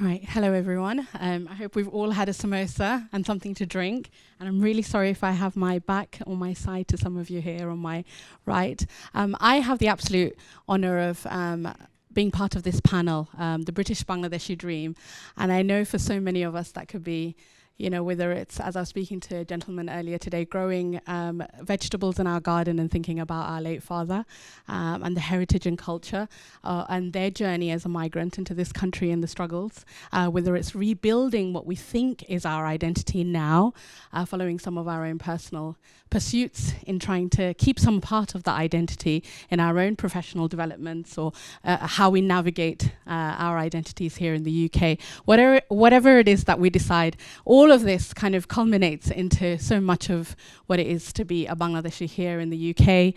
Right, hello everyone. I hope we've all had a samosa and something to drink. And I'm really sorry if I have my back or my side to some of you here on my right. I have the absolute honour of being part of this panel, the British Bangladeshi Dream. And I know for so many of us that could be, you know, whether it's, as I was speaking to a gentleman earlier today, growing vegetables in our garden and thinking about our late father and the heritage and culture and their journey as a migrant into this country and the struggles, whether it's rebuilding what we think is our identity now, following some of our own personal pursuits in trying to keep some part of that identity in our own professional developments or how we navigate our identities here in the UK. Whatever it is that we decide, all of this kind of culminates into so much of what it is to be a Bangladeshi here in the UK,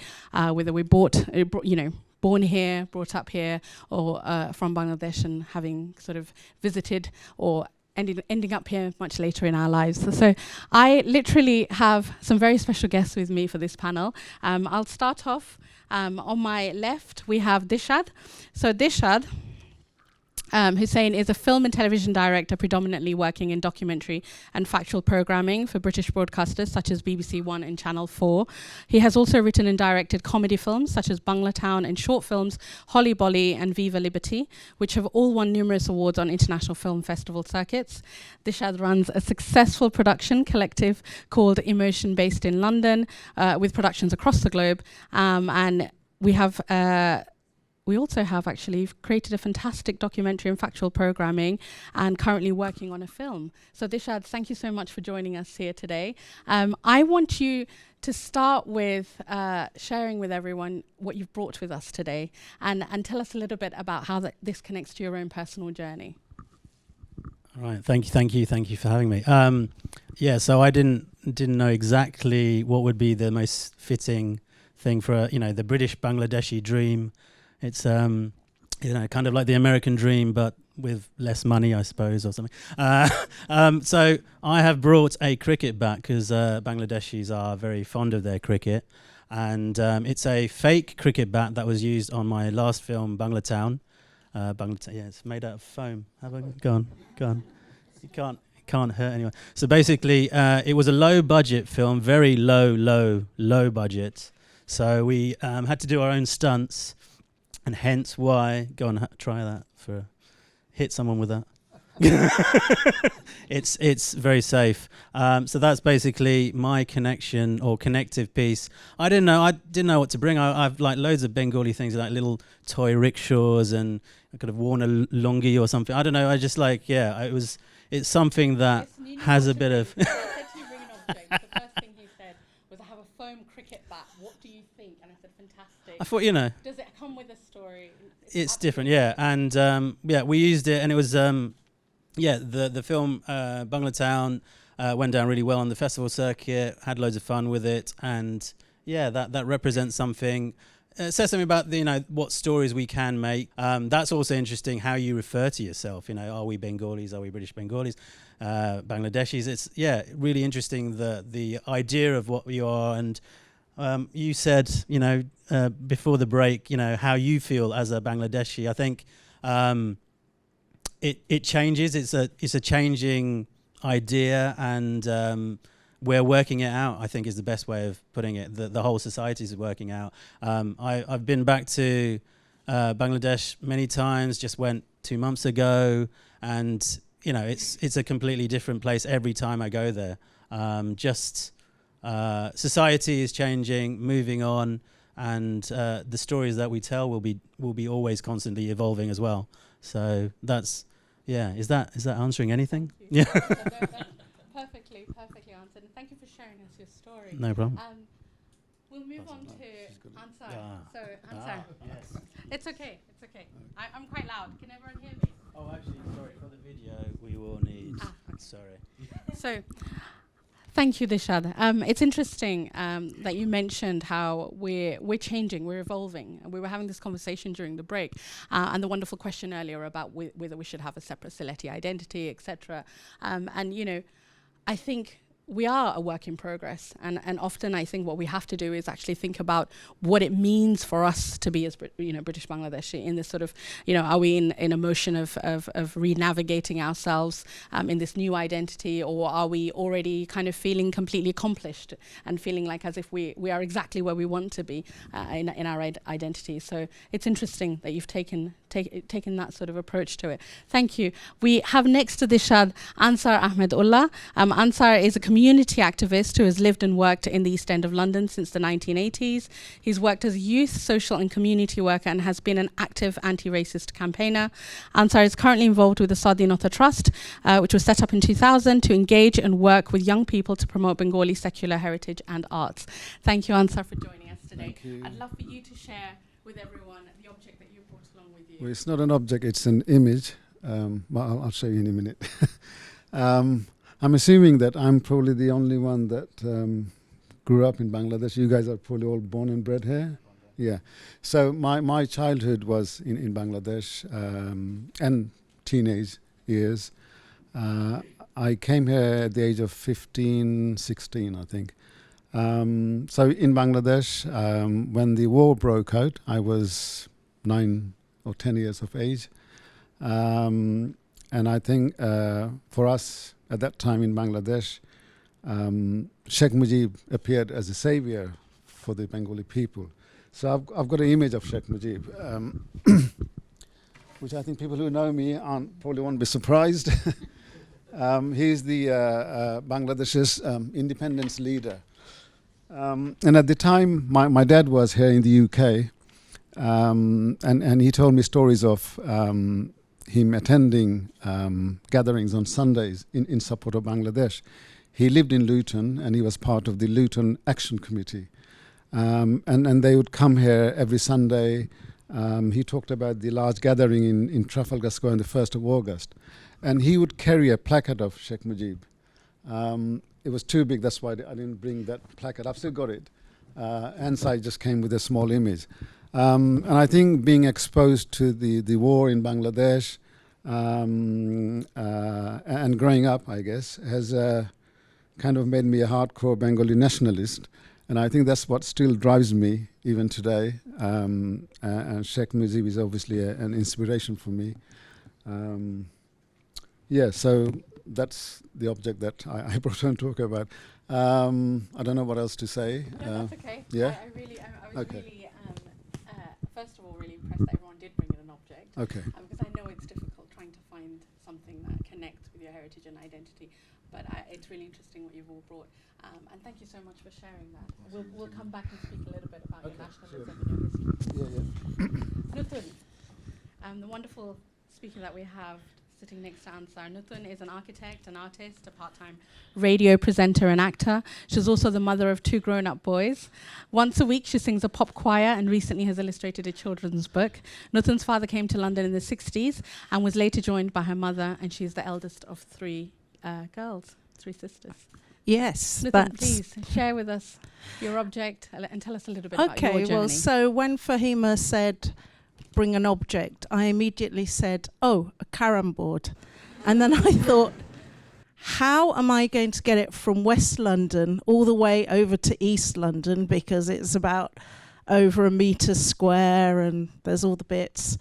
whether we're born here, brought up here, or from Bangladesh and having sort of visited or ending up here much later in our lives. So I literally have some very special guests with me for this panel. I'll start off on my left. We have Dishad. So Dishad Hussain is a film and television director predominantly working in documentary and factual programming for British broadcasters such as BBC One and Channel 4. He has also written and directed comedy films such as Banglatown and short films Holly Bolly and Viva Liberty, which have all won numerous awards on international film festival circuits. Dishad runs a successful production collective called Emotion based in London with productions across the globe. And we also have actually created a fantastic documentary and factual programming and currently working on a film. So Dishad, thank you so much for joining us here today. I want you to start with sharing with everyone what you've brought with us today and tell us a little bit about how this connects to your own personal journey. All right, thank you for having me. So I didn't know exactly what would be the most fitting thing for the British Bangladeshi dream. It's kind of like the American dream, but with less money, I suppose, or something. So I have brought a cricket bat because Bangladeshis are very fond of their cricket, and it's a fake cricket bat that was used on my last film, Banglatown. It's made out of foam. Go on. You can't hurt anyone. So basically, it was a low budget film, very low budget. So we had to do our own stunts. And hence why, go on, try that hit someone with that. It's very safe. So that's basically my connection or connective piece. I didn't know what to bring. I've like loads of Bengali things, like little toy rickshaws, and I could have worn a lungi or something. I don't know. I just it's something that has a bit of. I said to you bring an object. The first thing he said was, I have a foam cricket bat. What do you think? And I said, fantastic. I thought, Does it come with a story? It's different, yeah. And we used it, and it was the film Banglatown went down really well on the festival circuit. Had loads of fun with it, and that represents something. It says something about what stories we can make. That's also interesting how you refer to yourself. Are we Bengalis? Are we British Bengalis? Bangladeshis? It's really interesting the idea of what we are. And you said before the break how you feel as a Bangladeshi. I think it changes. It's a changing idea, and we're working it out, I think, is the best way of putting it. The whole society is working out. I've been back to Bangladesh many times, just went 2 months ago, and it's a completely different place every time I go there. Society is changing, moving on, and the stories that we tell will be always constantly evolving as well. So that's is that answering anything? Yeah. Perfectly answered. And thank you for sharing us your story. No problem. We'll move on to Ansar. So Ansar, yes. It's okay. I'm quite loud. Can everyone hear me? Oh, actually, sorry, for the video we will need. Okay. Sorry. So, thank you, Dishad. It's interesting that you mentioned how we're changing, we're evolving. And we were having this conversation during the break, and the wonderful question earlier about whether we should have a separate Sylheti identity, etc. I think we are a work in progress, and often I think what we have to do is actually think about what it means for us to be as British Bangladeshi in this sort of, are we in a motion of re-navigating ourselves in this new identity, or are we already kind of feeling completely accomplished and feeling like as if we are exactly where we want to be in our identity. So it's interesting that you've taken that sort of approach to it. Thank you. We have next to Dishad Ansar Ahmedullah. Ansar is a community activist who has lived and worked in the East End of London since the 1980s. He's worked as a youth, social and community worker and has been an active anti-racist campaigner. Ansar is currently involved with the Sadinata Trust, which was set up in 2000 to engage and work with young people to promote Bengali secular heritage and arts. Thank you, Ansar, for joining us today. Thank you. I'd love for you to share with everyone the object that you brought along with you. Well, it's not an object, it's an image. Well, I'll show you in a minute. I'm assuming that I'm probably the only one that grew up in Bangladesh. You guys are probably all born and bred here. Yeah. So my childhood was in Bangladesh and teenage years. I came here at the age of 15, 16, I think. So in Bangladesh, when the war broke out, I was 9 or 10 years of age. And I think for us at that time in Bangladesh, Sheikh Mujib appeared as a savior for the Bengali people. So I've got an image of Sheikh Mujib, which I think people who know me probably won't be surprised. He's the Bangladesh's independence leader. And at the time, my dad was here in the UK, and he told me stories of him attending gatherings on Sundays in support of Bangladesh. He lived in Luton, and he was part of the Luton Action Committee. And they would come here every Sunday. He talked about the large gathering in Trafalgar Square on the 1st of August. And he would carry a placard of Sheikh Mujib. It was too big, that's why I didn't bring that placard. I've still got it. And so I just came with a small image. And I think being exposed to the war in Bangladesh and growing up, I guess, has kind of made me a hardcore Bengali nationalist. And I think that's what still drives me even today. And Sheikh Mujib is obviously an inspiration for me. Yeah, so that's the object that I brought on to talk about. I don't know what else to say. No, that's okay. Yeah? I was Okay. really, first of all, really impressed that everyone did bring in an object. Okay. Because I know it's difficult trying to find something that connects with your heritage and identity. But it's really interesting what you've all brought. And thank you so much for sharing that. We'll come back and speak a little bit about your nationalism and your history. Nutun, the wonderful speaker that we have sitting next to Ansar. Nutun is an architect, an artist, a part-time radio presenter and actor. She's also the mother of 2 grown-up boys. Once a week she sings a pop choir and recently has illustrated a children's book. Nutun's father came to London in the 60s and was later joined by her mother, and she's the eldest of 3 girls, 3 sisters. Yes, Nutun, please share with us your object and tell us a little bit about your journey. Okay, well, so when Fahima said, bring an object, I immediately said, oh, a carom board. And then I thought, how am I going to get it from West London all the way over to East London, because it's about over a metre square and there's all the bits.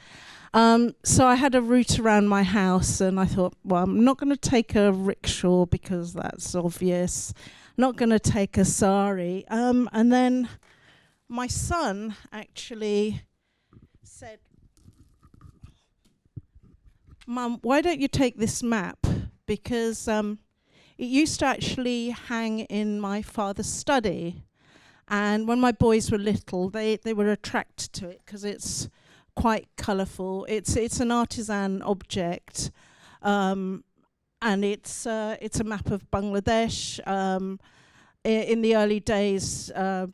So I had a route around my house and I thought, well, I'm not going to take a rickshaw because that's obvious. Not going to take a sari. And then my son actually said, Mum, why don't you take this map? Because it used to actually hang in my father's study. And when my boys were little, they were attracted to it because it's quite colourful. It's an artisan object, and it's a map of Bangladesh. In the early days,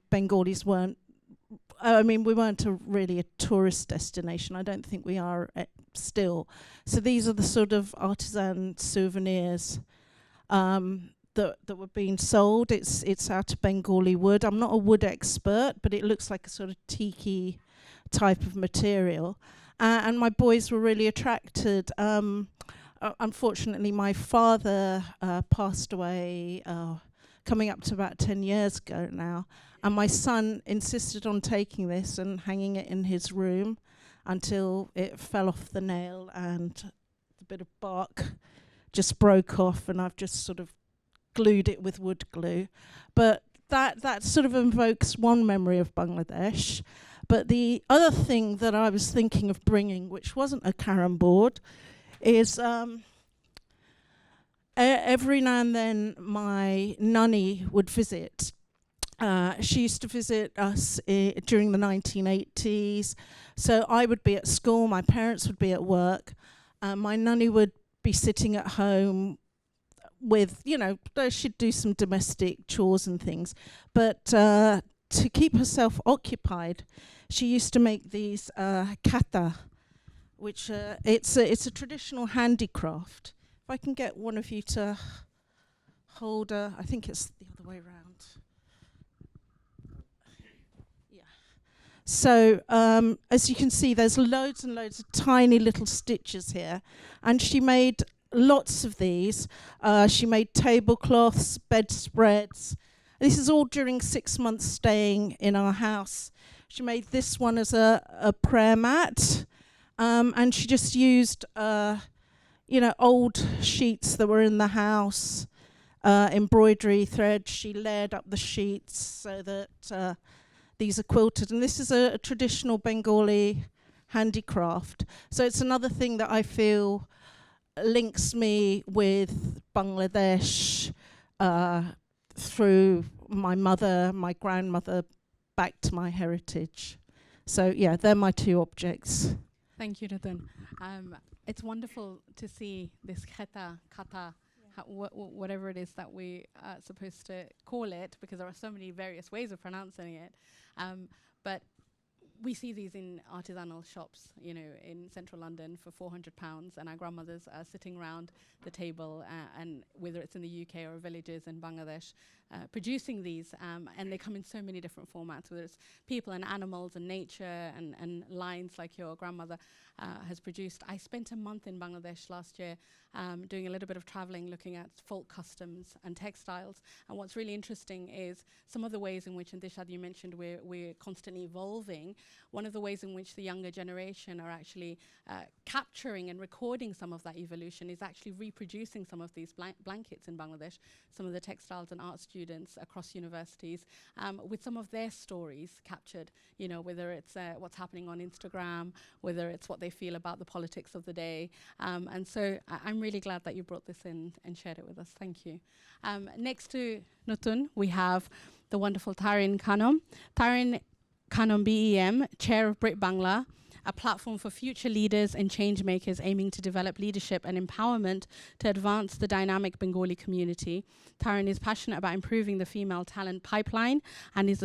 Bengalis weren't. We weren't really a tourist destination. I don't think we are still. So these are the sort of artisan souvenirs that were being sold. It's out of Bengali wood. I'm not a wood expert, but it looks like a sort of tiki type of material. And my boys were really attracted. Unfortunately, my father passed away coming up to about 10 years ago now. And my son insisted on taking this and hanging it in his room until it fell off the nail and the bit of bark just broke off, and I've just sort of glued it with wood glue. But that sort of invokes one memory of Bangladesh. But the other thing that I was thinking of bringing, which wasn't a carom board, is every now and then my nanny would visit. She used to visit us during the 1980s. So I would be at school, my parents would be at work, my nanny would be sitting at home with, she'd do some domestic chores and things. But to keep herself occupied, she used to make these kata, which it's a traditional handicraft. If I can get one of you to hold I think it's the other way around. So as you can see, there's loads and loads of tiny little stitches here. And she made lots of these. She made tablecloths, bedspreads. This is all during 6 months staying in our house. She made this one as a prayer mat. And she just used, old sheets that were in the house, embroidery thread. She layered up the sheets so that these are quilted, and this is a traditional Bengali handicraft. So it's another thing that I feel links me with Bangladesh through my mother, my grandmother, back to my heritage. So yeah, they're my two objects. Thank you, Nathan. It's wonderful to see this kata, whatever it is that we are supposed to call it, because there are so many various ways of pronouncing it. But we see these in artisanal shops, in central London for £400, and our grandmothers are sitting around the table, and whether it's in the UK or villages in Bangladesh, producing these, and they come in so many different formats, whether it's people and animals and nature and lines like your grandmother has produced. I spent a month in Bangladesh last year doing a little bit of traveling, looking at folk customs and textiles. And what's really interesting is some of the ways in which, and Dishad, you mentioned we're constantly evolving. One of the ways in which the younger generation are actually capturing and recording some of that evolution is actually reproducing some of these blankets in Bangladesh, some of the textiles and art students across universities, with some of their stories captured, whether it's what's happening on Instagram, whether it's what they feel about the politics of the day. And so I'm really glad that you brought this in and shared it with us. Thank you. Next to Nutun, we have the wonderful Tarin Khanum. Tarin Khanum BEM, Chair of Brit Bangla, a platform for future leaders and change makers aiming to develop leadership and empowerment to advance the dynamic Bengali community. Tarin is passionate about improving the female talent pipeline and is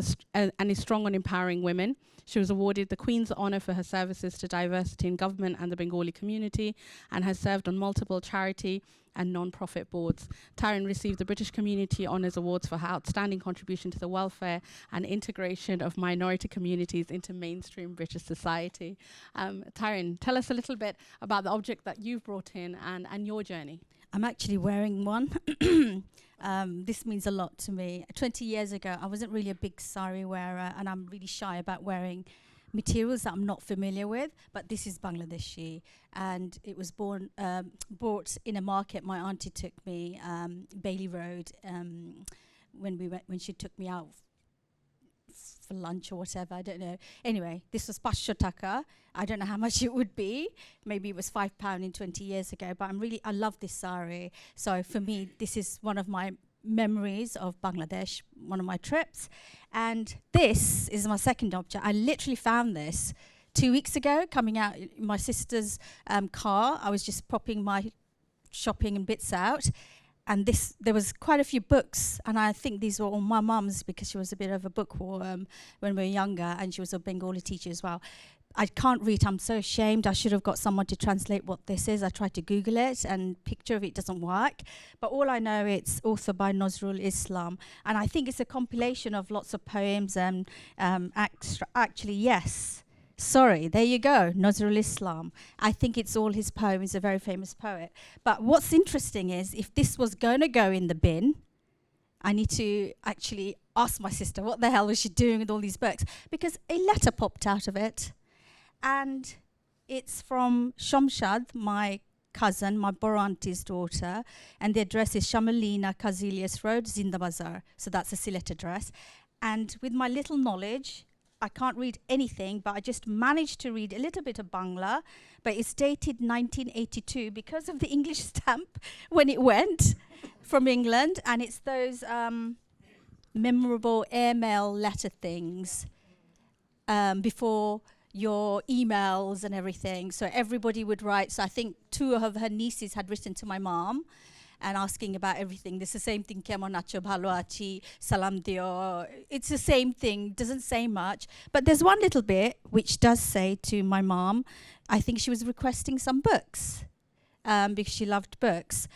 strong on empowering women. She was awarded the Queen's Honour for her services to diversity in government and the Bengali community, and has served on multiple charity and non-profit boards. Tarin received the British Community Honours Awards for her outstanding contribution to the welfare and integration of minority communities into mainstream British society. Tarin, tell us a little bit about the object that you've brought in and your journey. I'm actually wearing one. This means a lot to me. 20 years ago, I wasn't really a big sari wearer, and I'm really shy about wearing materials that I'm not familiar with, but this is Bangladeshi, and it was bought in a market. My auntie took me Bailey Road when she took me out for lunch or whatever, I don't know. Anyway, this was 500 taka. I don't know how much it would be. Maybe it was £5 in 20 years ago, but I love this sari. So for me, this is one of my memories of Bangladesh, one of my trips. And this is my second object. I literally found this 2 weeks ago, coming out in my sister's car. I was just popping my shopping and bits out. And there was quite a few books, and I think these were all my mum's, because she was a bit of a bookworm when we were younger, and she was a Bengali teacher as well. I can't read. I'm so ashamed. I should have got someone to translate what this is. I tried to Google it, and picture of it doesn't work. But all I know, it's authored by Nazrul Islam, and I think it's a compilation of lots of poems and actually, yes. Sorry, there you go, Nazrul Islam. I think it's all his poems, a very famous poet. But what's interesting is, if this was going to go in the bin, I need to actually ask my sister what the hell was she doing with all these books, because a letter popped out of it, and it's from Shamshad, my cousin, my Boro auntie's daughter, and the address is Shamalina Kazilias Road, Zinda Bazar. So that's a Sylhet address. And with my little knowledge, I can't read anything, but I just managed to read a little bit of Bangla, but it's dated 1982 because of the English stamp when it went from England, and it's those memorable airmail letter things before your emails and everything. So everybody would write. So I think 2 of her nieces had written to my mom and asking about everything. This is the same thing, kemon acho, bhalo achi, salam dio. It's the same thing, doesn't say much. But there's one little bit which does say to my mom, I think she was requesting some books because she loved books.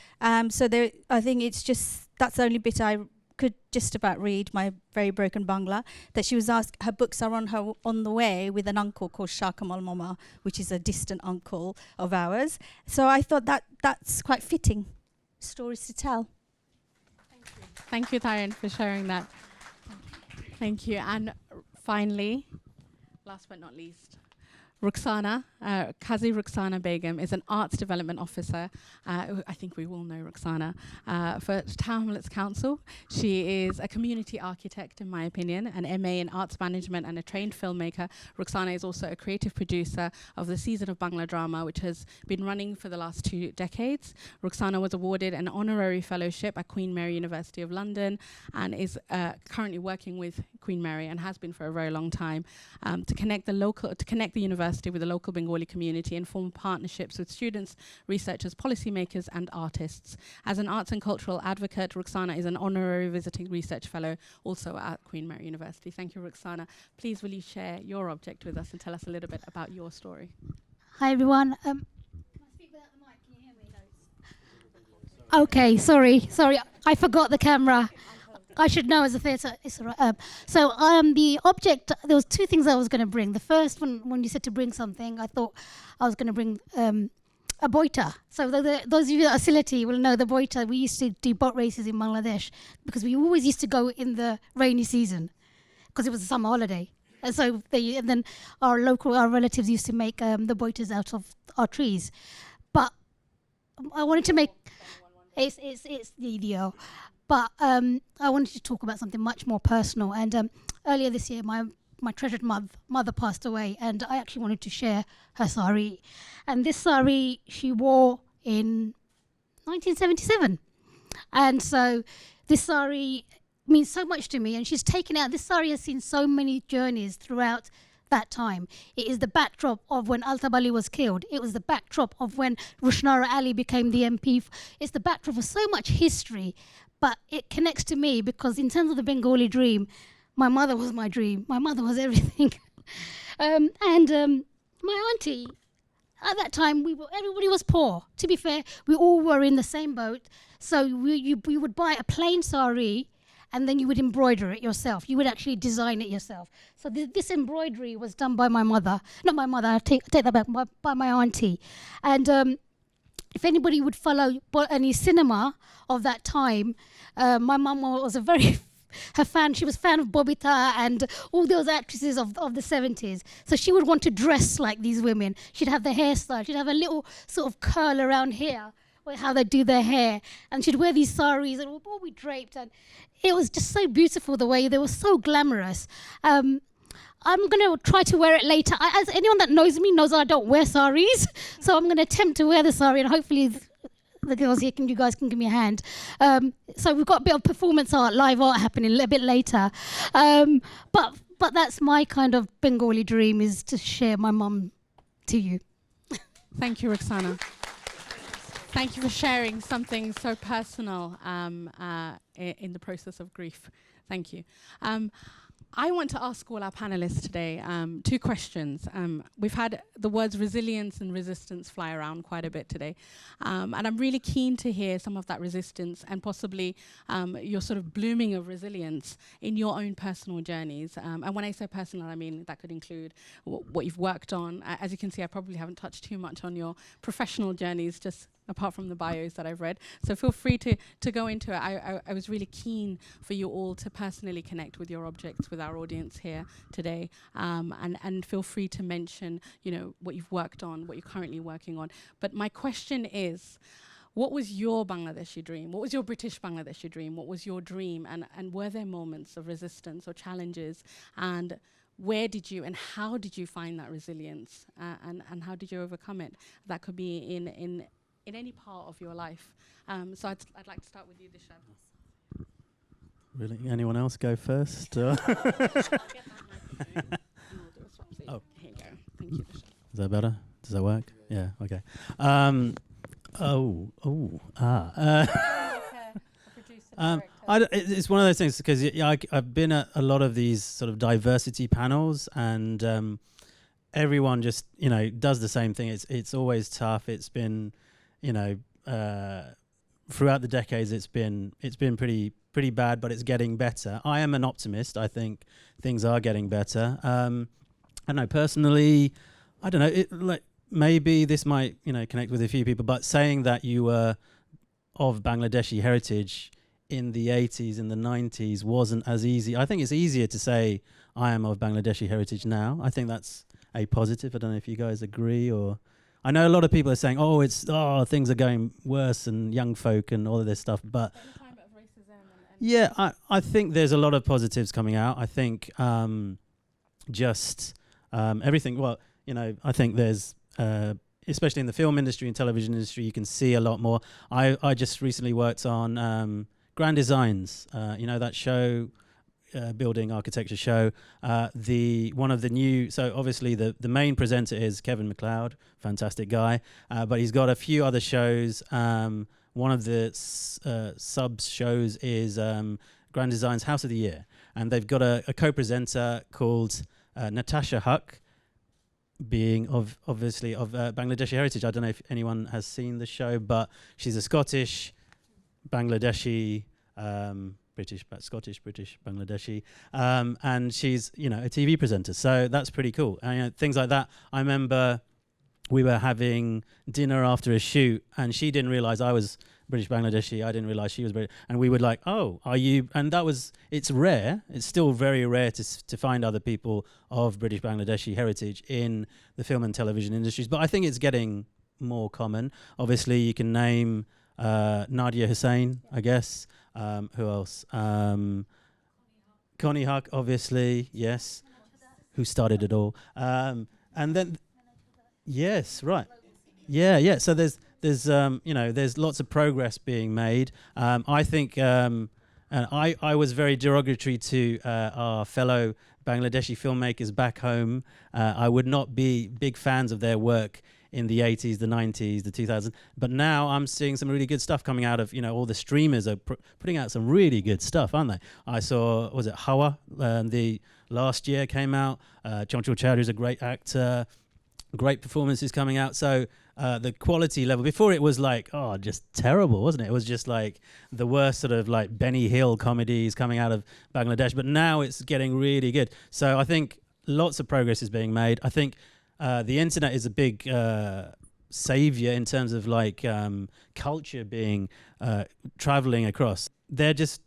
So there, I think it's just, that's the only bit I could just about read, my very broken Bangla, that she was asked, her books are on the way with an uncle called Shah Kamal Mama, which is a distant uncle of ours. So I thought that's quite fitting stories to tell. Thank you, Taryn, for sharing that. Thank you. And finally, last but not least, Rukhsana, Kazi Rukhsana Begum is an arts development officer. I think we all know Rukhsana for Town Hamlets Council. She is a community architect, in my opinion, an MA in arts management and a trained filmmaker. Rukhsana is also a creative producer of the Season of Bangla Drama, which has been running for the last 2 decades. Rukhsana was awarded an honorary fellowship at Queen Mary University of London and is currently working with Queen Mary and has been for a very long time to connect the university with the local Bengali community and form partnerships with students, researchers, policymakers and artists. As an arts and cultural advocate, Rukhsana is an honorary visiting research fellow also at Queen Mary University. Thank you, Rukhsana. Please will you share your object with us and tell us a little bit about your story? Hi everyone. Can I speak without the mic? Can you hear me? Okay, sorry. I forgot the camera. I should know as a theatre. It's all right. The object, there was 2 things I was going to bring. The first one, when you said to bring something, I thought I was going to bring a boita. So those of you that are Sylheti will know the boita. We used to do boat races in Bangladesh because we always used to go in the rainy season because it was a summer holiday. And so then our relatives used to make the boitas out of our trees. But I wanted to make, it's the ideal. But I wanted to talk about something much more personal. And earlier this year, my treasured mother passed away, and I actually wanted to share her sari. And this sari she wore in 1977. And so this sari means so much to me, and she's taken out, this sari has seen so many journeys throughout that time. It is the backdrop of when Altab Ali was killed. It was the backdrop of when Rushnara Ali became the MP. It's the backdrop of so much history. But it connects to me because in terms of the Bengali dream, my mother was my dream. My mother was everything. My auntie, at that time, everybody was poor. To be fair, we all were in the same boat. So we would buy a plain sari and then you would embroider it yourself. You would actually design it yourself. So this embroidery was done by my mother. Not my mother, I take that back, by my auntie. And if anybody would follow any cinema of that time, my mum was a very her fan. She was a fan of Bobita and all those actresses of the 70s. So she would want to dress like these women. She'd have the hairstyle. She'd have a little sort of curl around here, how they do their hair. And she'd wear these saris and all be draped. And it was just so beautiful the way they were so glamorous. I'm going to try to wear it later. As anyone that knows me knows I don't wear saris. So I'm going to attempt to wear the sari and hopefully the girls here, you guys can give me a hand. So we've got a bit of performance art, live art happening a little bit later. But that's my kind of Bengali dream, is to share my mum to you. Thank you, Rukhsana. Thank you for sharing something so personal in the process of grief. Thank you. I want to ask all our panelists today 2 questions. We've had the words resilience and resistance fly around quite a bit today. And I'm really keen to hear some of that resistance and possibly your sort of blooming of resilience in your own personal journeys. And when I say personal, I mean that could include what you've worked on. As you can see, I probably haven't touched too much on your professional journeys, just apart from the bios that I've read. So feel free to go into it. I was really keen for you all to personally connect with your objects, with our audience here today, and feel free to mention, what you've worked on, what you're currently working on. But my question is, what was your Bangladeshi dream? What was your British Bangladeshi dream? What was your dream? And were there moments of resistance or challenges? And where did you and how did you find that resilience? And how did you overcome it? That could be in any part of your life. So I'd like to start with you, Dishab. Really? Anyone else go first? I'll get that microphone and we'll do a swap. So here you go. Thank you, Dishab. Is that better? Does that work? Yeah. Okay. It's one of those things because I've been at a lot of these sort of diversity panels, and everyone just does the same thing. It's always tough. It's been throughout the decades it's been pretty bad, but it's getting better. I am an optimist. I think things are getting better. I don't know, personally, I don't know, maybe this might connect with a few people, but saying that you were of Bangladeshi heritage in the 80s and the 90s wasn't as easy. I think it's easier to say I am of Bangladeshi heritage now. I think that's a positive. I don't know if you guys agree, or I know a lot of people are saying, things are going worse and young folk and all of this stuff, but yeah, I think there's a lot of positives coming out. I think everything, I think there's especially in the film industry and television industry, you can see a lot more. I just recently worked on Grand Designs, that show, building architecture show. One of the new, so obviously the main presenter is Kevin MacLeod, fantastic guy, but he's got a few other shows. One of the sub shows is Grand Designs House of the Year, and they've got a co-presenter called Natasha Huck, being obviously of Bangladeshi heritage. I don't know if anyone has seen the show, but she's a Scottish, Bangladeshi, Scottish, British, Bangladeshi, and she's a TV presenter. So that's pretty cool. And things like that. I remember we were having dinner after a shoot, and she didn't realize I was British Bangladeshi. I didn't realize she was British, and we were like, "Oh, are you?" And it's rare. It's still very rare to find other people of British Bangladeshi heritage in the film and television industries. But I think it's getting more common. Obviously, you can name Nadia Hussain, I guess. Who else? Connie Huck, obviously, yes. Who started it all? And then, yes, right. Yeah. So there's lots of progress being made. I think, and I was very derogatory to our fellow Bangladeshi filmmakers back home. I would not be big fans of their work in the 80s, the 90s, the 2000s. But now I'm seeing some really good stuff coming out of, all the streamers are putting out some really good stuff, aren't they? I saw, was it Hawa? The last year came out. Chonchul Chowdhury is a great actor. Great performances coming out. So the quality level, before it was just terrible, wasn't it? It was just like the worst sort of like Benny Hill comedies coming out of Bangladesh. But now it's getting really good. So I think lots of progress is being made. I think the internet is a big savior in terms of culture being traveling across. They're just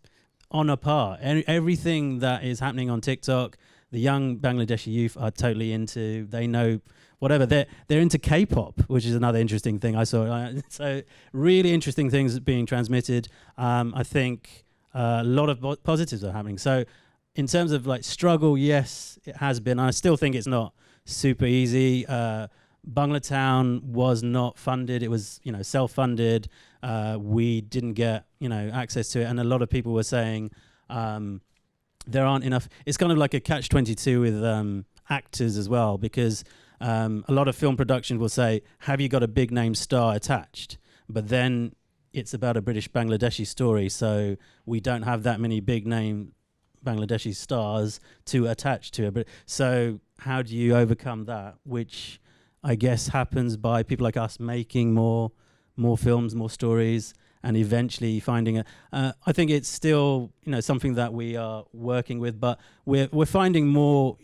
on a par. Everything that is happening on TikTok, the young Bangladeshi youth are totally into. They know whatever. They're into K-pop, which is another interesting thing I saw. So really interesting things being transmitted. I think a lot of positives are happening. So in terms of struggle, yes, it has been. I still think it's not super easy. Banglatown was not funded. It was, self-funded. We didn't get, access to it. And a lot of people were saying there aren't enough. It's kind of like a catch-22 with actors as well, because a lot of film production will say, have you got a big name star attached? But then it's about a British Bangladeshi story, so we don't have that many big name Bangladeshi stars to attach to it. So how do you overcome that? Which I guess happens by people like us making more films, more stories, and eventually finding it. I think it's still something that we are working with, but we're finding more.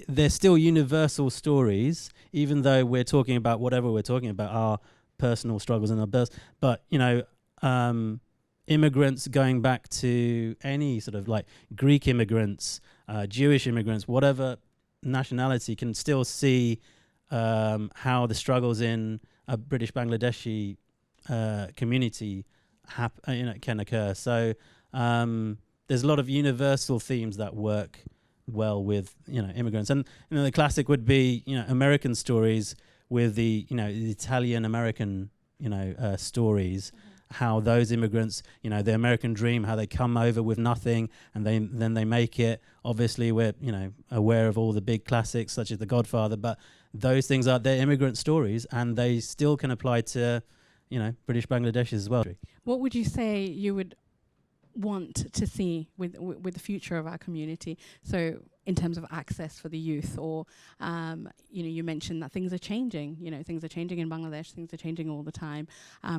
They're still universal stories, even though we're talking about whatever we're talking about are personal struggles and our births. But, you know, immigrants going back to any sort of like Greek immigrants, Jewish immigrants, whatever nationality, can still see how the struggles in a British Bangladeshi community can occur. So there's a lot of universal themes that work well with, you know, immigrants. And, you know, the classic would be, you know, American stories with the, you know, the Italian American, you know, stories. How those immigrants, you know, the American dream, how they come over with nothing and then they make it. Obviously, we're, you know, aware of all the big classics such as The Godfather, but those things are their immigrant stories, and they still can apply to, you know, British Bangladeshis as well. What would you say you would want to see with the future of our community? So in terms of access for the youth, or you know, you mentioned that things are changing. You know, things are changing in Bangladesh. Things are changing all the time.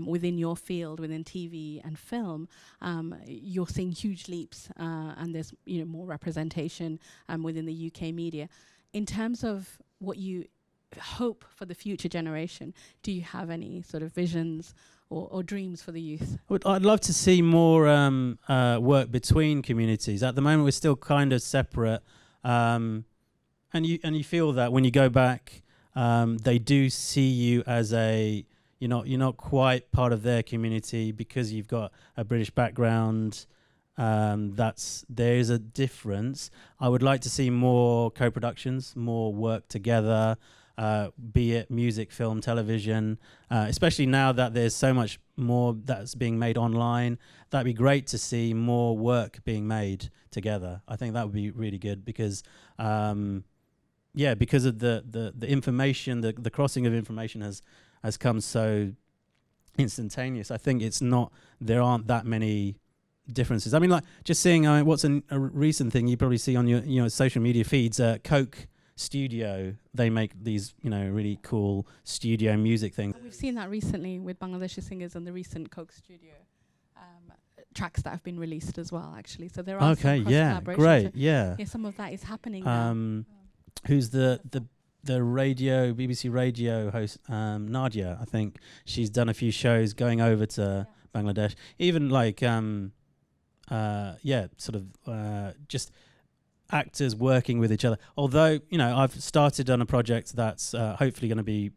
Within your field, within TV and film, you're seeing huge leaps, and there's, you know, more representation within the UK media. In terms of what you hope for the future generation, do you have any sort of visions or dreams for the youth? I'd love to see more work between communities. At the moment, we're still kind of separate, and you feel that when you go back, they do see you as you're not quite part of their community because you've got a British background. There is a difference. I would like to see more co-productions, more work together. Be it music, film, television, especially now that there's so much more that's being made online. That'd be great to see more work being made together. I think that would be really good because, because of the information, the crossing of information has come so instantaneous. I think there aren't that many differences. I mean, like just seeing what's a recent thing you probably see on your social media feeds, Coke Studio, they make these, you know, really cool studio music things. We've seen that recently with Bangladeshi singers and the recent Coke Studio tracks that have been released as well, actually. So there are some cross-collaborations. Great, yeah. Some of that is happening now. Who's the BBC radio host, Nadia, I think. She's done a few shows going over to Bangladesh. Even like, just actors working with each other. Although, you know, I've started on a project that's hopefully going to be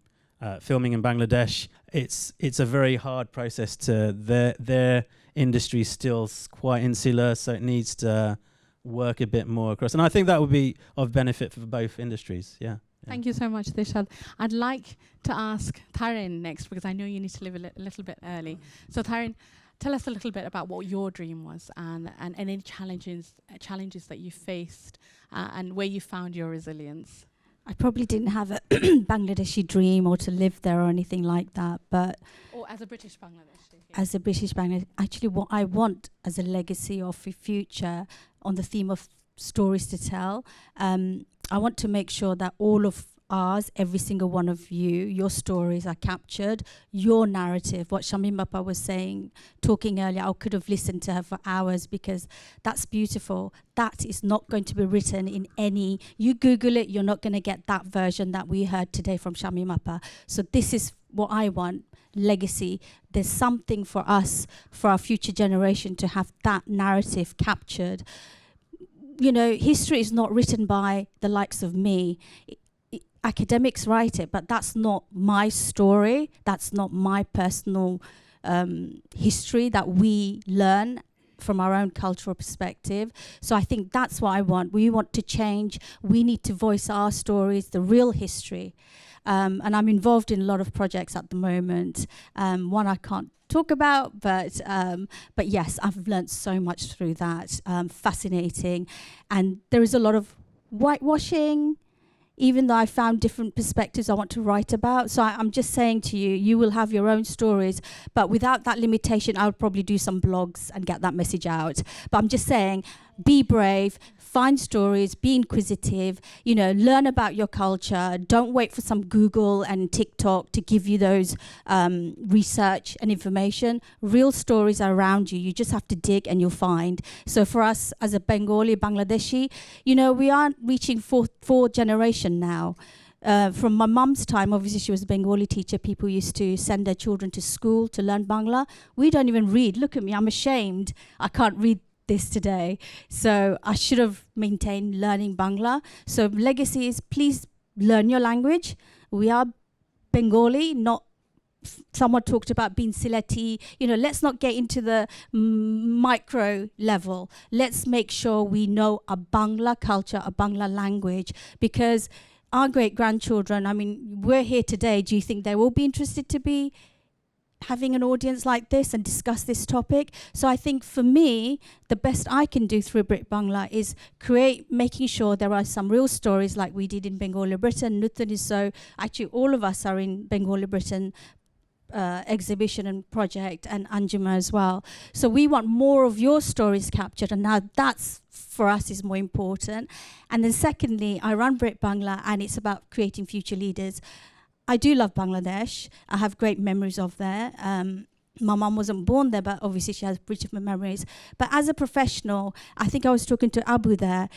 filming in Bangladesh. It's a very hard process to their industry still quite insular, so it needs to work a bit more across. And I think that would be of benefit for both industries. Yeah. Thank you so much, Dishad. I'd like to ask Taryn next because I know you need to leave a little bit early. So Taryn, tell us a little bit about what your dream was and any challenges that you faced and where you found your resilience. I probably didn't have a Bangladeshi dream or to live there or anything like that, but... Or as a British Bangladeshi. As a British Bangladeshi, actually what I want as a legacy of a future on the theme of stories to tell, I want to make sure that all of ours, every single one of you, your stories are captured, your narrative. What Shamim Bappa was talking earlier, I could have listened to her for hours because that's beautiful. That is not going to be written in any, you Google it, you're not going to get that version that we heard today from Shamim Bappa. So this is what I want, legacy. There's something for us, for our future generation to have that narrative captured. You know, history is not written by the likes of me. Academics write it, but that's not my story. That's not my personal history that we learn from our own cultural perspective. So I think that's what I want. We want to change. We need to voice our stories, the real history. And I'm involved in a lot of projects at the moment. One I can't talk about, but yes, I've learned so much through that. Fascinating. And there is a lot of whitewashing, even though I found different perspectives I want to write about. So I'm just saying to you, you will have your own stories, but without that limitation, I would probably do some blogs and get that message out. But I'm just saying, be brave, find stories, be inquisitive, you know, learn about your culture. Don't wait for some Google and TikTok to give you those research and information. Real stories are around you. You just have to dig and you'll find. So for us as a Bengali, Bangladeshi, you know, we aren't reaching fourth generation now. from my mum's time, obviously she was a Bengali teacher, people used to send their children to school to learn Bangla. We don't even read. Look at me, I'm ashamed. I can't read this today. So I should have maintained learning Bangla. So legacy is, please learn your language. We are Bengali, not someone talked about being Sileti. Let's not get into the micro level. Let's make sure we know a Bangla culture, a Bangla language, because our great-grandchildren, we're here today. Do you think they will be interested to be having an audience like this and discuss this topic? So I think for me, the best I can do through Brit Bangla is making sure there are some real stories like we did in Bengali Britain. Nutun is so, actually all of us are in Bengali Britain exhibition and project, and Anjuma as well. So we want more of your stories captured, and now that's for us is more important. And then secondly, I run Brit Bangla, and it's about creating future leaders. I do love Bangladesh. I have great memories of there. My mum wasn't born there, but obviously she has beautiful memories. But as a professional, I think I was talking to Abu there,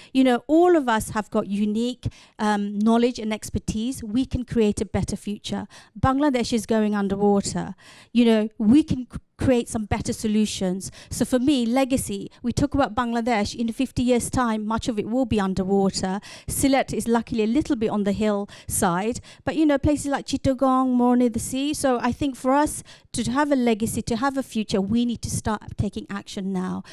all of us have got unique knowledge and expertise. We can create a better future. Bangladesh is going underwater. We can create some better solutions. So for me, legacy, we talk about Bangladesh, in 50 years' time, much of it will be underwater. Sylhet is luckily a little bit on the hillside, but places like Chittagong, more near the sea. So I think for us to have a legacy, to have a future, we need to start taking action now.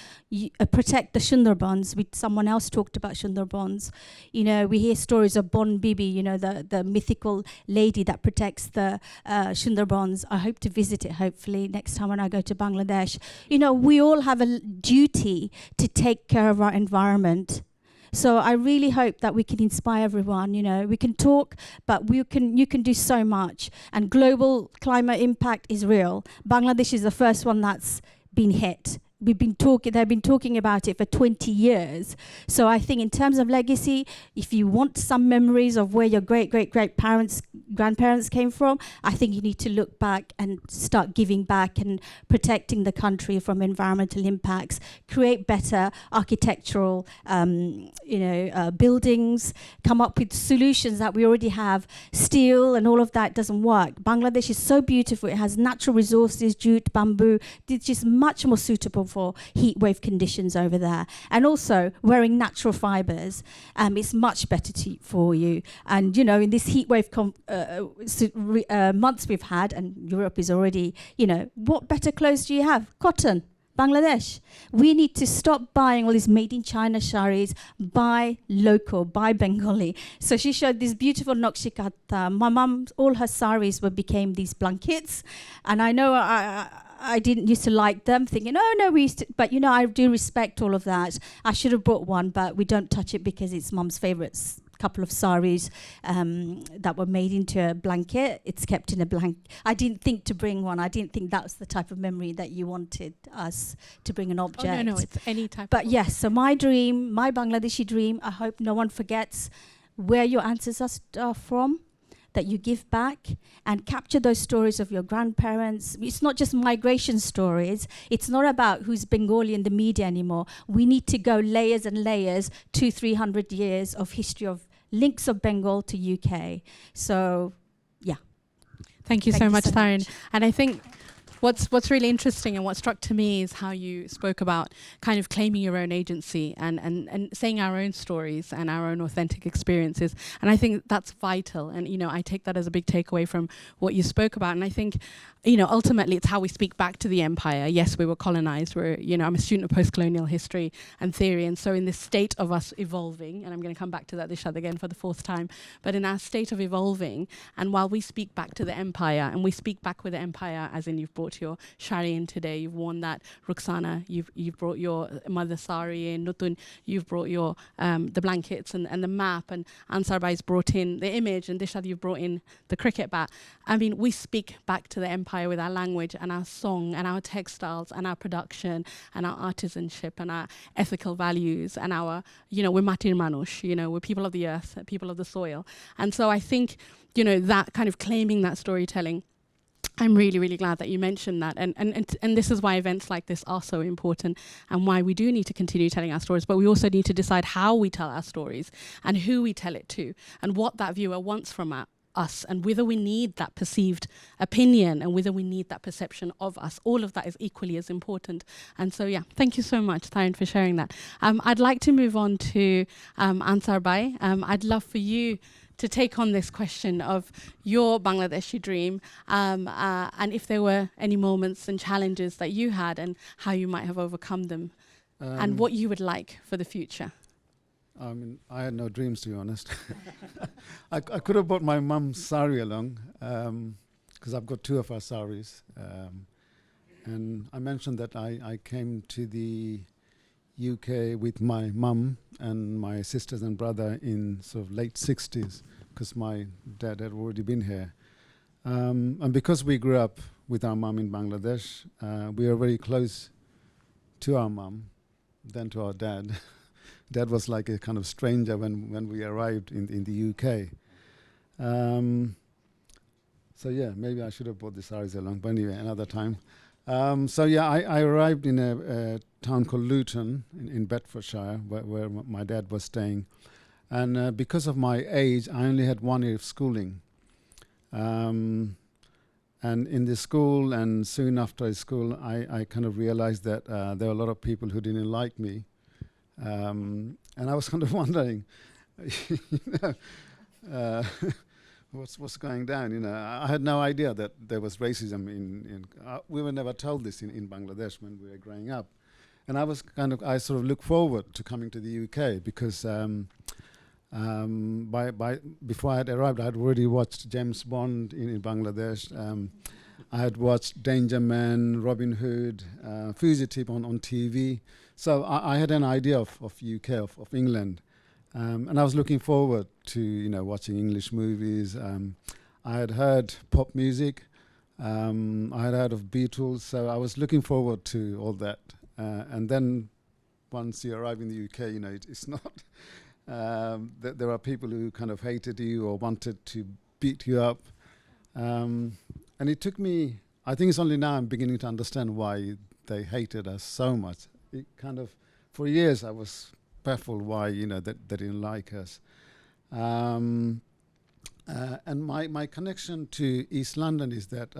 Protect the Sundarbans. Someone else talked about Sundarbans. We hear stories of Bon Bibi, the mythical lady that protects the Sundarbans. I hope to visit it, hopefully, next time when I go to Bangladesh. We all have a duty to take care of our environment. So I really hope that we can inspire everyone. We can talk, but you can do so much. And global climate impact is real. Bangladesh is the first one that's been hit. They've been talking about it for 20 years. So I think in terms of legacy, if you want some memories of where your grandparents came from, I think you need to look back and start giving back and protecting the country from environmental impacts, create better architectural buildings, come up with solutions that we already have. Steel and all of that doesn't work. Bangladesh is so beautiful. It has natural resources, jute, bamboo. It's just much more suitable for heat wave conditions over there. And also wearing natural fibers is much better for you. And in this heat wave months we've had, and Europe is already, what better clothes do you have? Cotton. Bangladesh. We need to stop buying all these made in China saris, buy local, buy Bengali. So she showed this beautiful Nokshikatta. My mum, all her saris became these blankets. And I know I didn't used to like them, thinking, we used to, but I do respect all of that. I should have brought one, but we don't touch it because it's mum's favourites. Couple of saris that were made into a blanket. It's kept in a blanket. I didn't think to bring one. I didn't think that was the type of memory that you wanted us to bring an object. Oh, no, it's any type. But yes, so my dream, my Bangladeshi dream, I hope no one forgets where your ancestors are from, that you give back and capture those stories of your grandparents. It's not just migration stories. It's not about who's Bengali in the media anymore. We need to go layers and layers, 200-300 years of history of links of Bengal to UK. So, yeah. Thank you so much, Taryn. And I think what's really interesting and what struck to me is how you spoke about kind of claiming your own agency and saying our own stories and our own authentic experiences. And I think that's vital. And, I take that as a big takeaway from what you spoke about. And I think, ultimately it's how we speak back to the empire. Yes, we were colonized. I'm a student of post-colonial history and theory. And so in this state of us evolving, and I'm going to come back to that, Dishad, again for the fourth time, but in our state of evolving, and while we speak back to the empire, and we speak back with the empire, as in you've brought your shari in today, you've worn that Ruxana, you've brought your mother sari in, Nutun, you've brought your the blankets and the map, and Ansar Bai's brought in the image, and Dishad, you've brought in the cricket bat. We speak back to the empire with our language and our song and our textiles and our production and our artisanship and our ethical values and our, we're matir manush, we're people of the earth, people of the soil. And so I think, that kind of claiming that storytelling I'm really, really glad that you mentioned that. And this is why events like this are so important and why we do need to continue telling our stories. But we also need to decide how we tell our stories and who we tell it to and what that viewer wants from us and whether we need that perceived opinion and whether we need that perception of us. All of that is equally as important. And so, yeah, thank you so much, Taryn, for sharing that. I'd like to move on to Ansar Bhai. I'd love for you to take on this question of your Bangladeshi dream and if there were any moments and challenges that you had and how you might have overcome them and what you would like for the future. I mean, I had no dreams, to be honest. I could have brought my mum's sari along because I've got two of her saris. And I mentioned that I came to the UK with my mum and my sisters and brother in sort of late 60s because my dad had already been here. And because we grew up with our mum in Bangladesh, we were very close to our mum than to our dad. Dad was like a kind of stranger when we arrived in the UK. So yeah, maybe I should have brought the saris along, but anyway, another time. So yeah, I arrived in a town called Luton in Bedfordshire, where my dad was staying. And because of my age, I only had 1 year of schooling. And in the school and soon after school, I kind of realized that there were a lot of people who didn't like me. And I was kind of wondering, what's going down? You know, I had no idea that there was racism we were never told this in Bangladesh when we were growing up. And I sort of look forward to coming to the UK because before I had arrived, I had already watched James Bond in Bangladesh. I had watched Danger Man, Robin Hood, Fugitive on TV. So I had an idea of UK, of England. And I was looking forward to, watching English movies. I had heard pop music. I had heard of Beatles. So I was looking forward to all that. And then once you arrive in the UK, it's not... there are people who kind of hated you or wanted to beat you up. And it took me... I think it's only now I'm beginning to understand why they hated us so much. It kind of... For years I was baffled why, that they didn't like us. And my connection to East London is that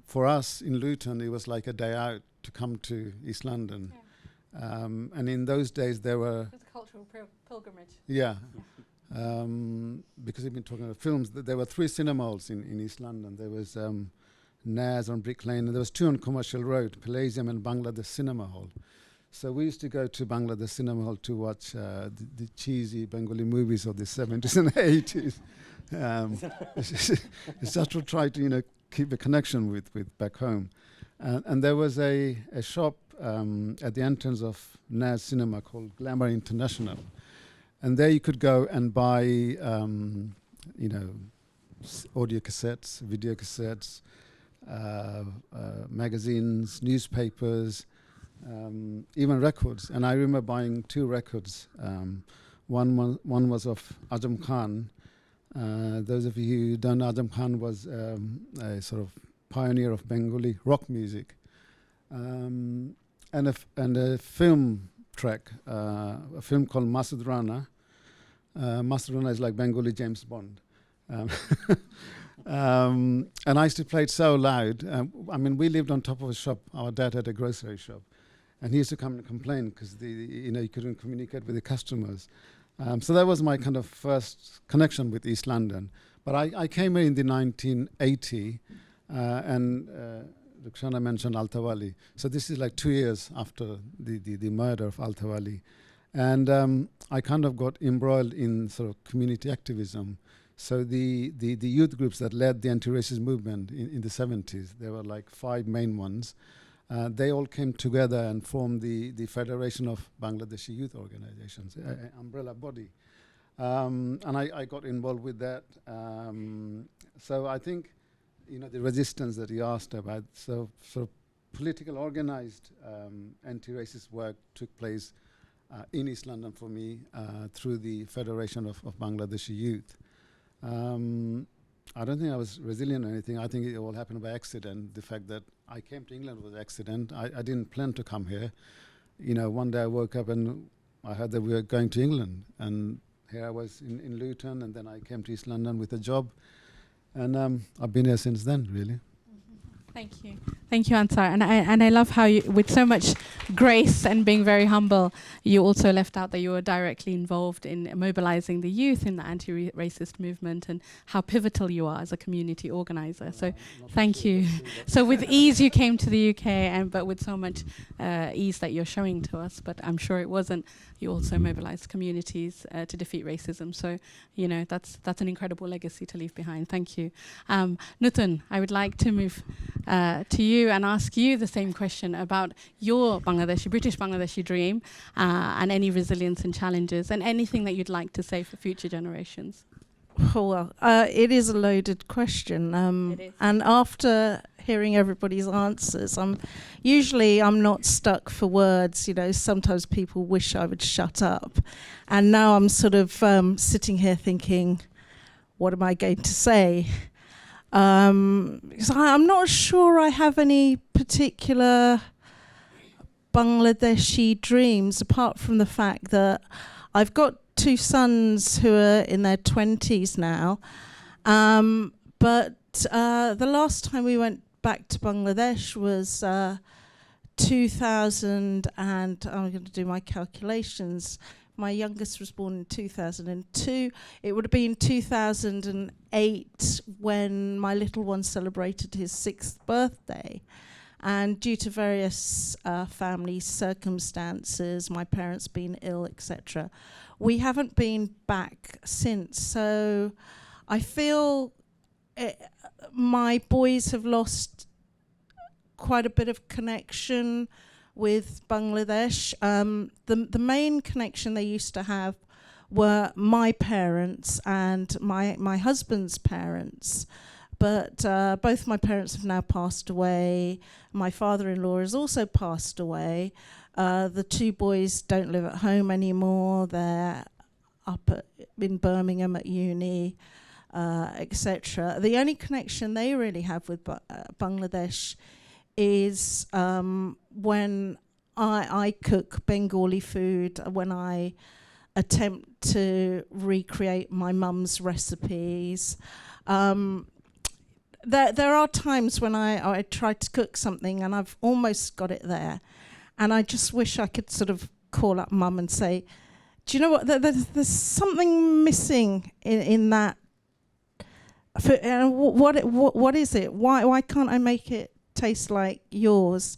for us in Luton, it was like a day out to come to East London. Yeah. And in those days there were... It's a cultural pilgrimage. Yeah. Because we've been talking about films, there were 3 cinema halls in East London. There was Naz on Brick Lane, and there was 2 on Commercial Road, Palladium and Bangladesh Cinema Hall. So we used to go to Bangladesh Cinema Hall to watch the cheesy Bengali movies of the 70s and 80s. It's just to try to, keep a connection with back home. And there was a shop at the entrance of Naz Cinema called Glamour International. And there you could go and buy, audio cassettes, video cassettes, magazines, newspapers, even records. And I remember buying 2 records. One was of Azam Khan. Those of you who don't know, Azam Khan was a sort of pioneer of Bengali rock music. And a film track, a film called Masud Rana. Masud Rana is like Bengali James Bond. And I used to play it so loud. We lived on top of a shop. Our dad had a grocery shop. And he used to come and complain because he couldn't communicate with the customers. So that was my kind of first connection with East London. But I came here in the 1980, and Rukhsana mentioned Altawali. So this is like 2 years after the murder of Altawali. And I kind of got embroiled in sort of community activism. So the youth groups that led the anti-racist movement in the 70s, there were like 5 main ones. They all came together and formed the Federation of Bangladeshi Youth Organizations, an umbrella body. And I got involved with that. So I think, the resistance that you asked about, so political organized anti-racist work took place in East London for me through the Federation of Bangladeshi Youth. I don't think I was resilient or anything. I think it all happened by accident. The fact that I came to England was accident. I didn't plan to come here. You know, one day I woke up and I heard that we were going to England, and here I was in Luton, and then I came to East London with a job, and I've been here since then, really. Thank you, Ansar. And I love how you, with so much grace and being very humble, you also left out that you were directly involved in mobilizing the youth in the anti-racist movement, and how pivotal you are as a community organizer. So thank you. So with ease you came to the UK, but with so much ease that you're showing to us, but I'm sure it wasn't. You also mobilized communities to defeat racism. So, you know, that's an incredible legacy to leave behind. Thank you. Nutun, I would like to move to you and ask you the same question about your British Bangladeshi dream, and any resilience and challenges, and anything that you'd like to say for future generations. Oh, well, it is a loaded question. It is. And after hearing everybody's answers, I'm not stuck for words. You know, sometimes people wish I would shut up. And now I'm sort of sitting here thinking, what am I going to say? Because I'm not sure I have any particular Bangladeshi dreams, apart from the fact that I've got 2 sons who are in their 20s now. But the last time we went back to Bangladesh was 2000, and I'm going to do my calculations. My youngest was born in 2002. It would have been 2008 when my little one celebrated his 6th birthday. And due to various family circumstances, my parents being ill, etc., we haven't been back since. So I feel my boys have lost quite a bit of connection with Bangladesh. The main connection they used to have were my parents and my husband's parents. But both my parents have now passed away. My father-in-law has also passed away. The 2 boys don't live at home anymore. They're up in Birmingham at uni, etc. The only connection they really have with Bangladesh is when I cook Bengali food, when I attempt to recreate my mum's recipes. There are times when I try to cook something and I've almost got it there, and I just wish I could sort of call up mum and say, do you know what, there's something missing in that. What is it? Why can't I make it taste like yours?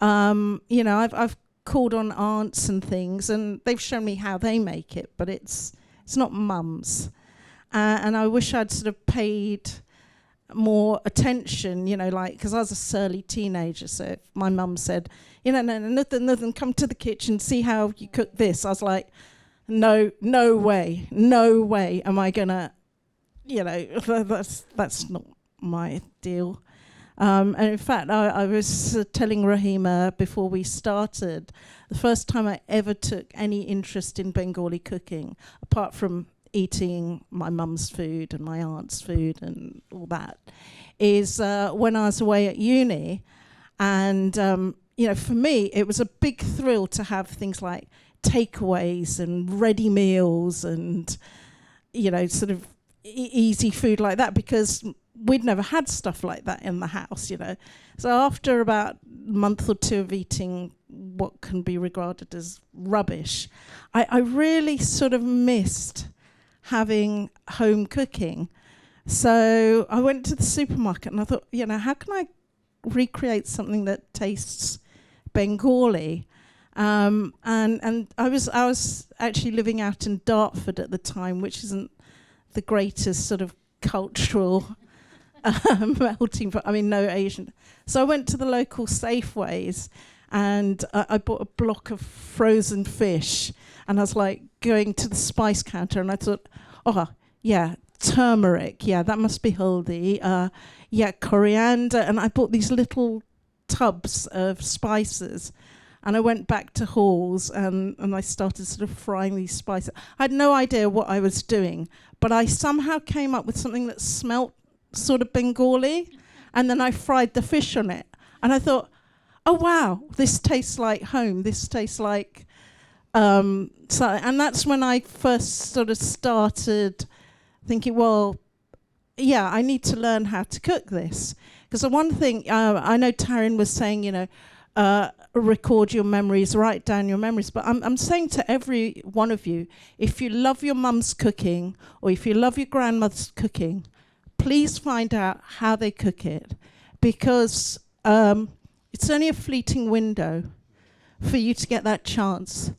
You know, I've called on aunts and things, and they've shown me how they make it, but it's not mum's. And I wish I'd sort of paid more attention, you know, like, because I was a surly teenager, so if my mum said, you know, no, nothing, come to the kitchen, see how you cook this, I was like, no way am I gonna, you know, that's not my deal. And in fact, I was telling Rahima before we started, the first time I ever took any interest in Bengali cooking, apart from eating my mum's food and my aunt's food and all that, is when I was away at uni. And, you know, for me, it was a big thrill to have things like takeaways and ready meals and, you know, sort of easy food like that, because we'd never had stuff like that in the house, you know. So after about a month or 2 of eating what can be regarded as rubbish, I really sort of missed having home cooking. So I went to the supermarket and I thought, you know, how can I recreate something that tastes Bengali? And I was actually living out in Dartford at the time, which isn't the greatest sort of cultural melting pot. I mean, no Asian. So I went to the local Safeways and I bought a block of frozen fish, and I was like going to the spice counter and I thought, oh yeah, turmeric, yeah, that must be haldi, yeah, coriander, and I bought these little tubs of spices. And I went back to Halls and I started sort of frying these spices. I had no idea what I was doing, but I somehow came up with something that smelt sort of Bengali, and then I fried the fish on it. And I thought, oh wow, this tastes like home. This tastes like and that's when I first sort of started thinking, well, yeah, I need to learn how to cook this. Because the one thing, I know Taryn was saying, record your memories, write down your memories. But I'm saying to every one of you, if you love your mum's cooking or if you love your grandmother's cooking, please find out how they cook it. Because it's only a fleeting window for you to get that chance.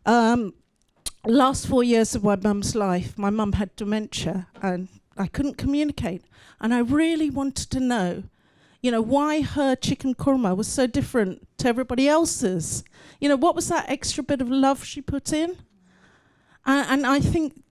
Last 4 years of my mum's life, my mum had dementia and I couldn't communicate. And I really wanted to know, why her chicken korma was so different to everybody else's. What was that extra bit of love she put in? And I think,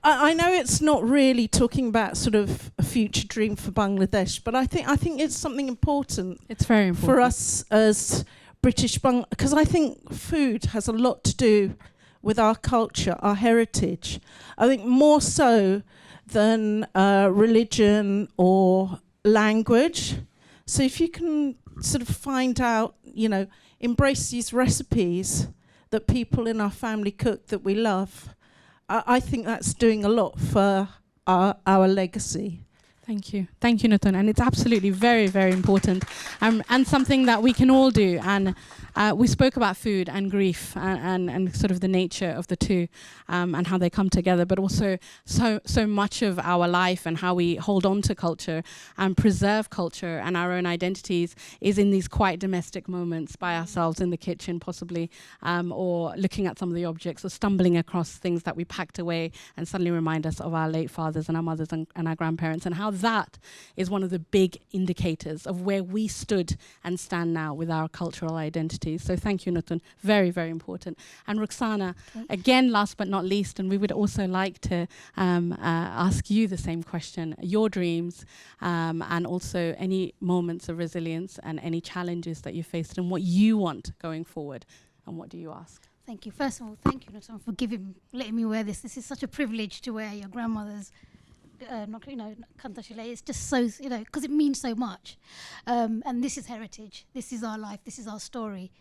I know it's not really talking about sort of a future dream for Bangladesh, but I think it's something important. It's very important for us as British because I think food has a lot to do with our culture, our heritage. I think more so than religion or language. So if you can sort of find out, embrace these recipes that people in our family cook that we love, I think that's doing a lot for our legacy. Thank you, Nathan. And it's absolutely very, very important, and something that we can all do. And we spoke about food and grief and sort of the nature of the two, and how they come together, but also so much of our life and how we hold on to culture and preserve culture and our own identities is in these quite domestic moments by ourselves in the kitchen, possibly, or looking at some of the objects or stumbling across things that we packed away and suddenly remind us of our late fathers and our mothers and our grandparents, and how that is one of the big indicators of where we stood and stand now with our cultural identities. So thank you, Nutun. Very, very important. And Roxana, again, last but not least, and we would also like to ask you the same question, your dreams, and also any moments of resilience and any challenges that you faced and what you want going forward, and what do you ask? Thank you. First of all, thank you, Nutun, for letting me wear this. This is such a privilege to wear your grandmother's Kantashile. It's just so, because it means so much. And this is heritage. This is our life. This is our story.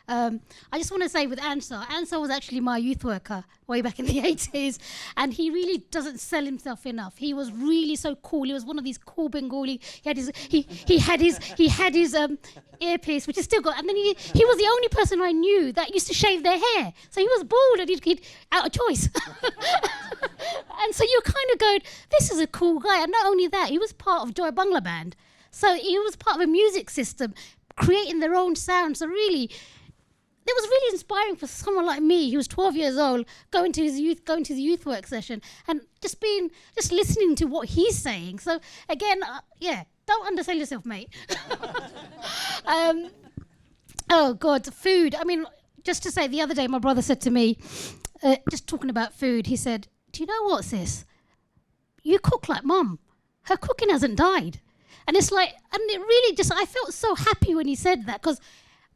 I just want to say with Ansar was actually my youth worker way back in the 80s, and he really doesn't sell himself enough. He was really so cool. He was one of these cool Bengali. He had his earpiece, which is still got, and then he was the only person I knew that used to shave their hair. So he was bald and he'd out of choice. And so you're kind of going, this is a cool guy. And not only that, he was part of Joy Bangla Band. So he was part of a music system, creating their own sound. So really, it was really inspiring for someone like me who was 12 years old, going to the youth work session and just listening to what he's saying. So again, don't undersell yourself, mate. Oh God, food. I mean, just to say, the other day my brother said to me, just talking about food, he said, do you know what, sis? You cook like mum. Her cooking hasn't died. And it's like, and it really just, I felt so happy when he said that, because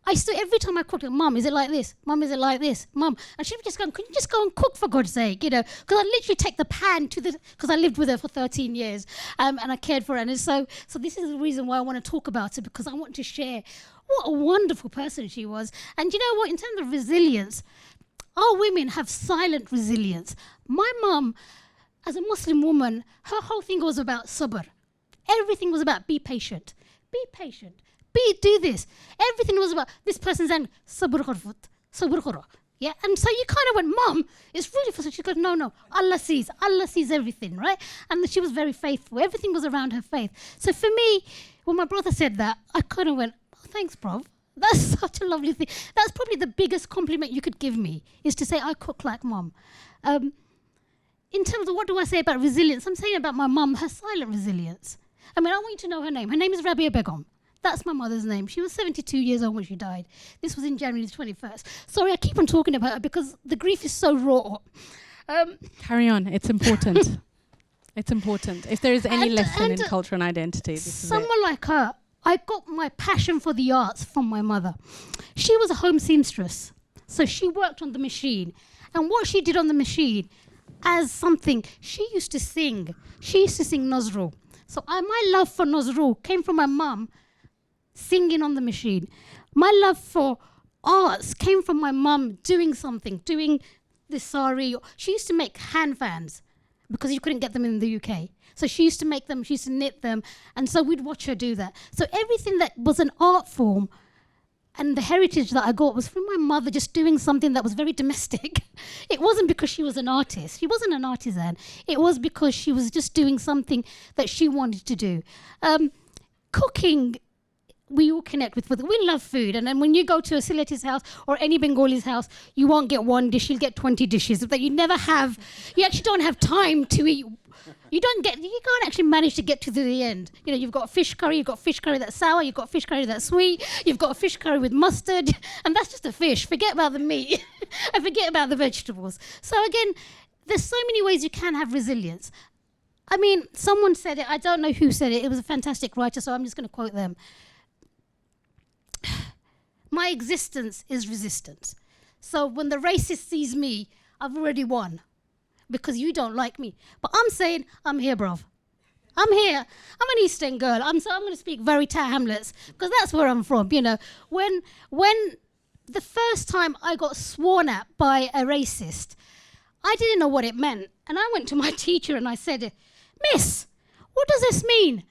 I still, every time I cooked, Mum, is it like this? Mum, is it like this? Mum. And she'd just go, can you just go and cook for God's sake? Because I literally take the pan because I lived with her for 13 years and I cared for her. And so this is the reason why I want to talk about it, because I want to share what a wonderful person she was. And you know what, in terms of resilience, our women have silent resilience. My mum, as a Muslim woman, her whole thing was about sabr. Everything was about be patient. Be patient. Do this. Everything was about this person's saying sabr kharfut, sabr khara. Yeah, and so you kind of went, Mum, it's really for. She goes, no, Allah sees everything, right? And she was very faithful. Everything was around her faith. So for me, when my brother said that, I kind of went, oh, thanks, bruv. That's such a lovely thing. That's probably the biggest compliment you could give me, is to say I cook like Mum. In terms of what do I say about resilience, I'm saying about my mum, her silent resilience. I mean, I want you to know her name. Her name is Rabia Begum. That's my mother's name. She was 72 years old when she died. This was in January the 21st. Sorry, I keep on talking about her because the grief is so raw. Carry on. It's important. It's important. If there is any lesson in culture and identity, this is it. Someone like her, I got my passion for the arts from my mother. She was a home seamstress. So she worked on the machine. And what she did on the machine, as something, she used to sing. She used to sing Nazru. So my love for Nazrul came from my mum singing on the machine. My love for arts came from my mum doing something, doing the sari. She used to make hand fans because you couldn't get them in the UK. So she used to make them, she used to knit them, and so we'd watch her do that. So everything that was an art form and the heritage that I got was from my mother just doing something that was very domestic. It wasn't because she was an artist. She wasn't an artisan. It was because she was just doing something that she wanted to do. Cooking, we all connect with. We love food. And then when you go to a Sileti's house or any Bengali's house, you won't get one dish, you'll get 20 dishes that you never have. You actually don't have time to eat. You can't actually manage to get to the end. You know, you've got fish curry, you've got fish curry that's sour, you've got fish curry that's sweet, you've got a fish curry with mustard, and that's just a fish. Forget about the meat and forget about the vegetables. So again, there's so many ways you can have resilience. I mean, someone said it, I don't know who said it, it was a fantastic writer, so I'm just going to quote them. My existence is resistance. So when the racist sees me, I've already won. Because you don't like me. But I'm saying, I'm here, bruv. I'm here. I'm an East End girl. I'm going to speak very Hamlets, because that's where I'm from, you know. When the first time I got sworn at by a racist, I didn't know what it meant. And I went to my teacher and I said, Miss, what does this mean?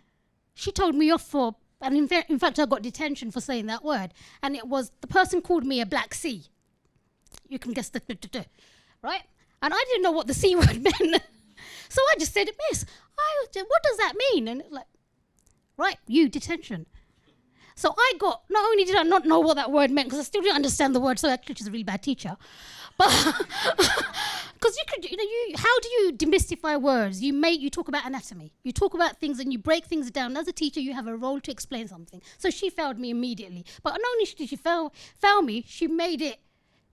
She told me off for, and in fact I got detention for saying that word. And it was, the person called me a black C. You can guess the, right? And I didn't know what the C word meant. So I just said, Miss, what does that mean? And like, right, you, detention. So I got, not only did I not know what that word meant, because I still didn't understand the word, so actually she's a really bad teacher. But, because how do you demystify words? You talk about anatomy. You talk about things and you break things down. As a teacher, you have a role to explain something. So she failed me immediately. But not only did she fail me, she made it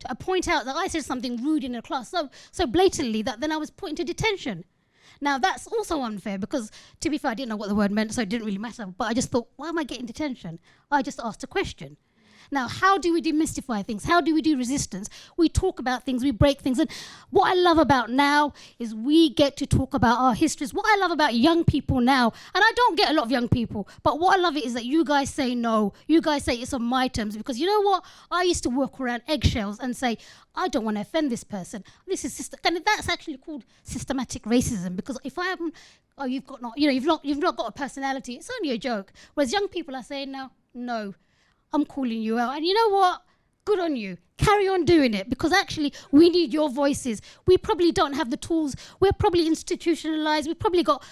to point out that I said something rude in a class so blatantly that then I was put into detention. Now that's also unfair because, to be fair, I didn't know what the word meant, so it didn't really matter. But I just thought, why am I getting detention? I just asked a question. Now, how do we demystify things? How do we do resistance? We talk about things, we break things. And what I love about now is we get to talk about our histories. What I love about young people now, and I don't get a lot of young people, but what I love it is that you guys say no. You guys say it's on my terms. Because you know what? I used to walk around eggshells and say, I don't want to offend this person. This is and that's actually called systematic racism. Because if I haven't, you've not got a personality. It's only a joke. Whereas young people are saying now, no. I'm calling you out. And you know what? Good on you. Carry on doing it, because actually we need your voices. We probably don't have the tools. We're probably institutionalized. We've probably got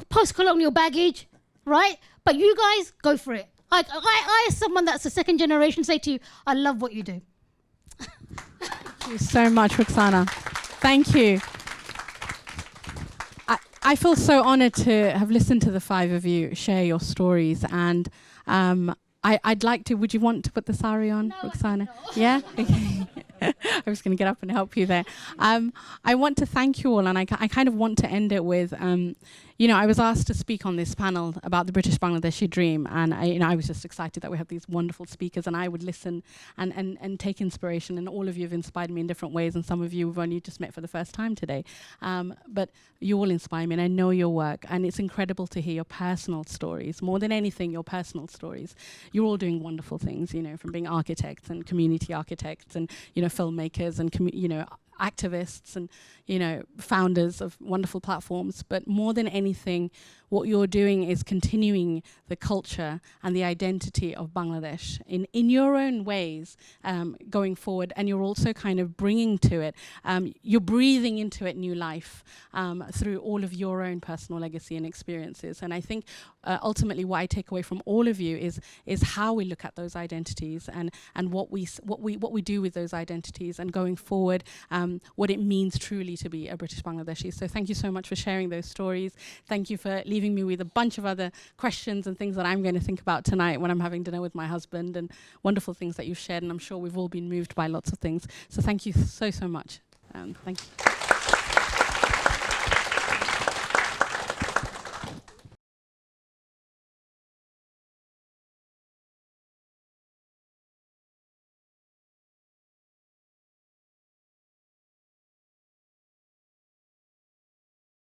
post-colonial baggage, right? But you guys, go for it. I as someone that's a second generation, say to you, I love what you do. Thank you so much, Roxana. Thank you. I feel so honored to have listened to the five of you share your stories, and I'd like to, would you want to put the sari on, No, Roxana? Yeah? Okay. I was going to get up and help you there. I want to thank you all, and I kind of want to end it with, I was asked to speak on this panel about the British Bangladeshi dream, and I was just excited that we have these wonderful speakers, and I would listen and take inspiration, and all of you have inspired me in different ways, and some of you have only just met for the first time today. But you all inspire me, and I know your work, and it's incredible to hear your personal stories. More than anything, your personal stories. You're all doing wonderful things, from being architects and community architects and, filmmakers and, activists and, founders of wonderful platforms. But more than anything, what you're doing is continuing the culture and the identity of Bangladesh in your own ways going forward. And you're also kind of bringing to it, you're breathing into it new life through all of your own personal legacy and experiences. And I think ultimately what I take away from all of you is how we look at those identities and what we do with those identities, and going forward, what it means truly to be a British Bangladeshi. So thank you so much for sharing those stories. Thank you for leaving me with a bunch of other questions and things that I'm going to think about tonight when I'm having dinner with my husband, and wonderful things that you've shared, and I'm sure we've all been moved by lots of things. So thank you so much. Thank you.